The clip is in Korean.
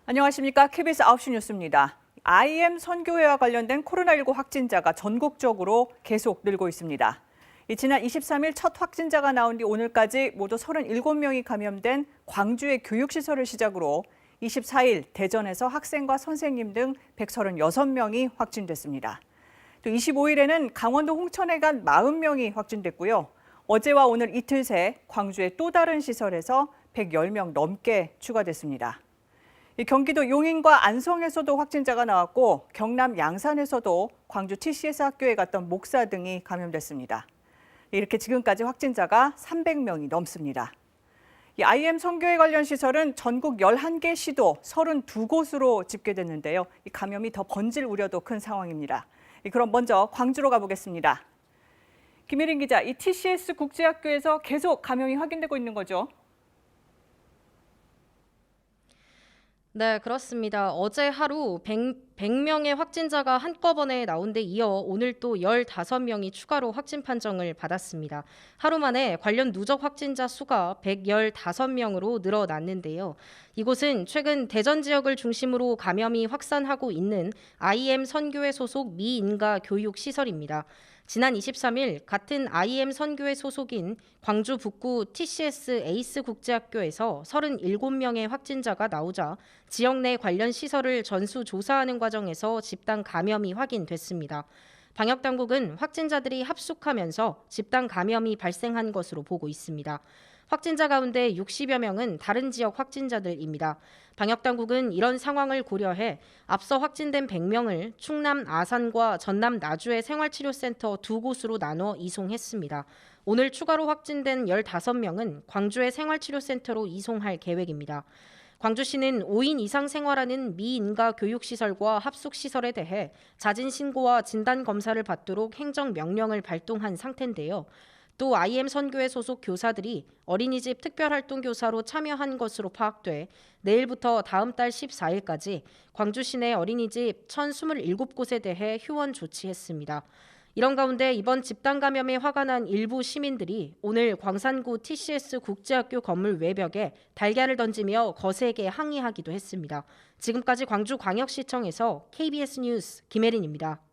안녕하십니까. KBS 9시 뉴스입니다. IM 선교회와 관련된 코로나19 확진자가 전국적으로 계속 늘고 있습니다. 지난 23일 첫 확진자가 나온 뒤 오늘까지 모두 37명이 감염된 광주의 교육시설을 시작으로 24일 대전에서 학생과 선생님 등 136명이 확진됐습니다. 또 25일에는 강원도 홍천에 간 40명이 확진됐고요. 어제와 오늘 이틀 새 광주의 또 다른 시설에서 110명 넘게 추가됐습니다. 경기도 용인과 안성에서도 확진자가 나왔고 경남 양산에서도 광주 TCS 학교에 갔던 목사 등이 감염됐습니다. 이렇게 지금까지 확진자가 300명이 넘습니다. IM 선교회 관련 시설은 전국 11개 시도 32곳으로 집계됐는데요. 감염이 더 번질 우려도 큰 상황입니다. 그럼 먼저 광주로 가보겠습니다. 김혜린 기자, 이 TCS 국제학교에서 계속 감염이 확인되고 있는 거죠? 네, 그렇습니다. 어제 하루 100명의 확진자가 한꺼번에 나온 데 이어 오늘 또 15명이 추가로 확진 판정을 받았습니다. 하루 만에 관련 누적 확진자 수가 115명으로 늘어났는데요. 이곳은 최근 대전 지역을 중심으로 감염이 확산하고 있는 IM 선교회 소속 미인가 교육시설입니다. 지난 23일 같은 IM 선교회 소속인 광주 북구 TCS 에이스 국제학교에서 37명의 확진자가 나오자 지역 내 관련 시설을 전수 조사하는 과정에서 집단 감염이 확인됐습니다. 방역당국은 확진자들이 합숙하면서 집단 감염이 발생한 것으로 보고 있습니다. 확진자 가운데 60여 명은 다른 지역 확진자들입니다. 방역당국은 이런 상황을 고려해 앞서 확진된 100명을 충남 아산과 전남 나주의 생활치료센터 두 곳으로 나눠 이송했습니다. 오늘 추가로 확진된 15명은 광주의 생활치료센터로 이송할 계획입니다. 광주시는 5인 이상 생활하는 미인가 교육시설과 합숙시설에 대해 자진 신고와 진단 검사를 받도록 행정명령을 발동한 상태인데요. 또 IM 선교회 소속 교사들이 어린이집 특별활동교사로 참여한 것으로 파악돼 내일부터 다음 달 14일까지 광주 시내 어린이집 1,027곳에 대해 휴원 조치했습니다. 이런 가운데 이번 집단 감염에 화가 난 일부 시민들이 오늘 광산구 TCS 국제학교 건물 외벽에 달걀을 던지며 거세게 항의하기도 했습니다. 지금까지 광주광역시청에서 KBS 뉴스 김혜린입니다.